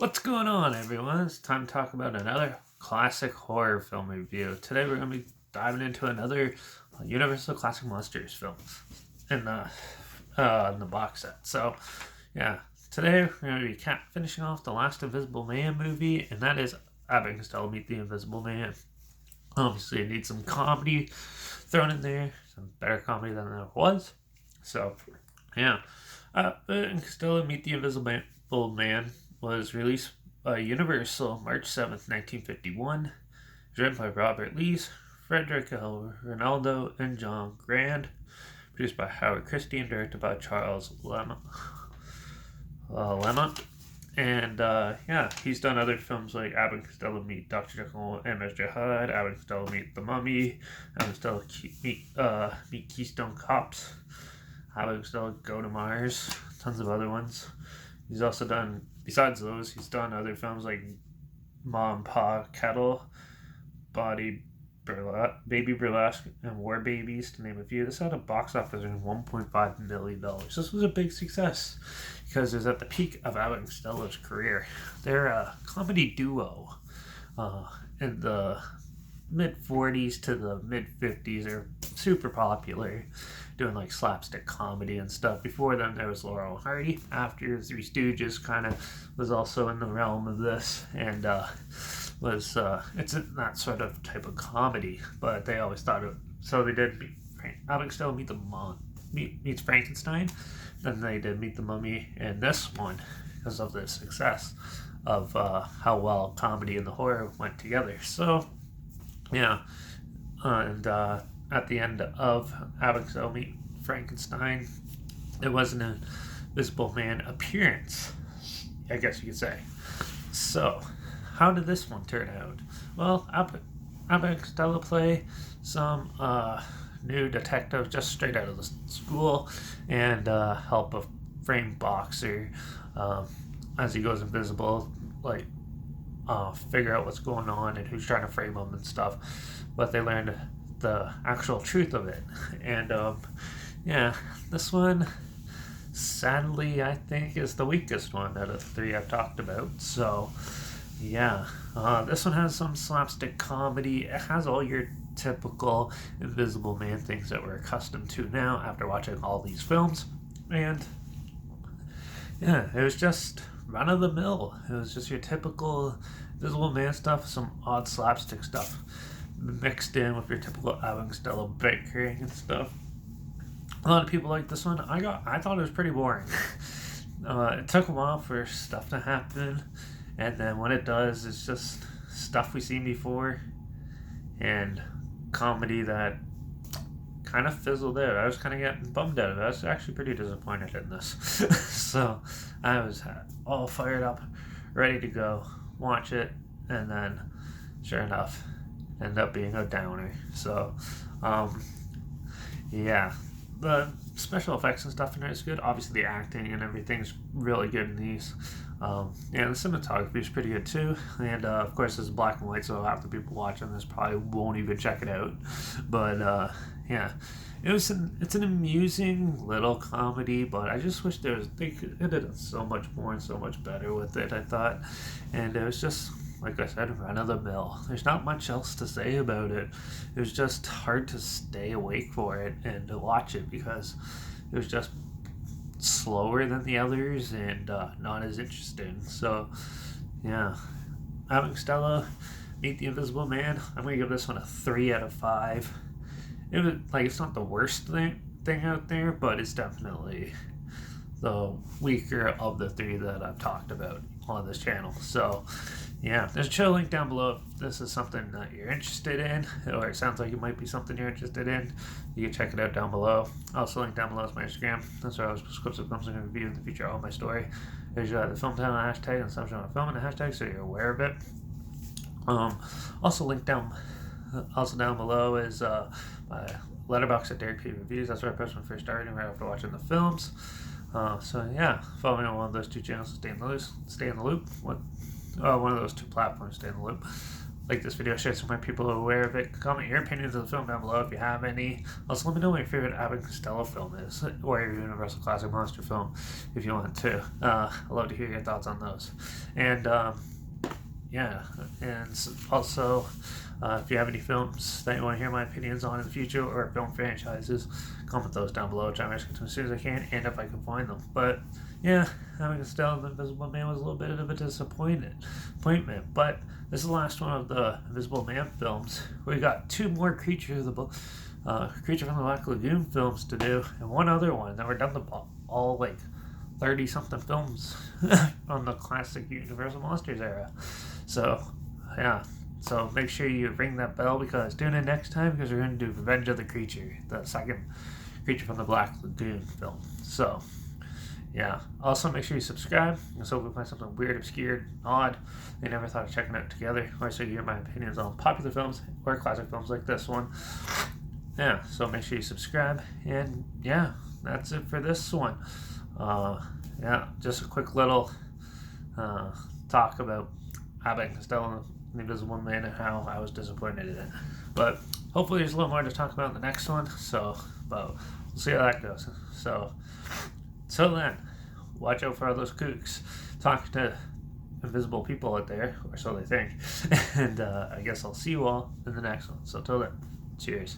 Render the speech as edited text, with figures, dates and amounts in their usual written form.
What's going on, everyone? It's time to talk about another classic horror film review. Today, we're going to be diving into another Universal Classic Monsters film in the box set. So, yeah, today we're going to be finishing off the last Invisible Man movie, and that is Abbott and Costello Meet the Invisible Man. Obviously, it needs some comedy thrown in there, some better comedy than there was. So, yeah, Abbott and Costello Meet the Invisible Man was released by Universal March 7th, 1951. Written by Robert Lees, Frederick L. Ronaldo, and John Grand. Produced by Howard Christie and directed by Charles Lemont. And yeah, he's done other films like Abbott and Costello Meet Dr. Jekyll and Mr. Hyde, Abbott and Costello Meet the Mummy, Abbott and Costello Meet Keystone Cops, Abbott and Costello Go to Mars, tons of other ones. He's also done, besides those, he's done other films like Mom, Pa, Kettle, Baby Burlesque, and War Babies, to name a few. This had a box office of $1.5 million. This was a big success because it was at the peak of Abbott and Costello's career. They're a comedy duo in the mid-40s to the mid-50s. They're super popular, doing like slapstick comedy and stuff. Before them, there was Laurel and Hardy. After Three Stooges kind of was also in the realm of this, and it's that sort of type of comedy, but they always thought it. So they did Abbott and Costello meets Frankenstein, then they did Meet the Mummy, and this one because of the success of how well comedy and the horror went together. So yeah, and at the end of Abbott and Costello Meet Frankenstein, it was an Invisible Man appearance, I guess you could say. So, how did this one turn out? Well, Abbott and Costello play some new detective just straight out of the school and help a framed boxer as he goes invisible, like figure out what's going on and who's trying to frame him and stuff. But they learned the actual truth of it. And yeah, this one sadly I think is the weakest one out of the three I've talked about. So yeah, this one has some slapstick comedy. It has all your typical Invisible Man things that we're accustomed to now after watching all these films. And yeah, it was just run of the mill. It was just your typical Invisible Man stuff, some odd slapstick stuff mixed in with your typical Abbott and Costello bickering and stuff. A lot of people like this one. I thought it was pretty boring. It took a while for stuff to happen, and then when it does, it's just stuff we've seen before and comedy that kind of fizzled out. I was kind of getting bummed out of it. I was actually pretty disappointed in this. So I was all fired up, ready to go, watch it, and then sure enough, ended up being a downer. So yeah, the special effects and stuff in it is good. Obviously the acting and everything's really good in these. Yeah, the cinematography is pretty good too, and of course it's black and white, so half the people watching this probably won't even check it out. But yeah, it's an amusing little comedy, but I just wish they could have done so much more and so much better with it, I thought. And it was just, like I said, run of the mill. There's not much else to say about it. It was just hard to stay awake for it and to watch it because it was just slower than the others and not as interesting. So yeah, Abbott and Costello Meet the Invisible Man, I'm gonna give this one a 3 out of 5. It was like, it's not the worst thing out there, but it's definitely the weaker of the three that I've talked about on this channel. So yeah, there's a chill link down below if this is something that you're interested in, or it sounds like it might be something you're interested in. You can check it out down below. Also, link down below is my Instagram. That's where I was clips of films I'm going to review in the future of my story. There's the film title and hashtag, and something on film and a hashtag, so you're aware of it. Also, down below is my Letterbox at Derek P Reviews. That's where I post my first starting right after watching the films. So yeah, following on one of those two channels to stay in the loop. One of those two platforms, stay in the loop. like this video, share it so more people are aware of it. Comment your opinions of the film down below if you have any. Also, let me know what your favorite Abbott and Costello film is, or your Universal Classic Monster film, if you want to. I'd love to hear your thoughts on those. And yeah, and also, if you have any films that you want to hear my opinions on in the future, or film franchises, comment those down below. Try to mention them as soon as I can, and if I can find them. But yeah, having Costello and the Invisible Man was a little bit of a disappointment. But this is the last one of the Invisible Man films. We got 2 more Creature from the Black Lagoon films to do, and one other one. Then we're done the all like 30-something films on the classic Universal Monsters era. So yeah. So make sure you ring that bell, because tune in next time, because we're going to do Revenge of the Creature, the second Creature from the Black Lagoon film. So yeah. Also make sure you subscribe, so if we find something weird, obscure, odd, they never thought of checking out together, or so you hear my opinions on popular films or classic films like this one. Yeah, so make sure you subscribe, and yeah, that's it for this one. Yeah, just a quick little talk about Abbott and Costello and the Invisible Man and how I was disappointed in it. But hopefully there's a little more to talk about in the next one, so but we'll see how that goes. So till then, watch out for all those kooks talking to invisible people out there, or so they think. And I guess I'll see you all in the next one. So till then, cheers.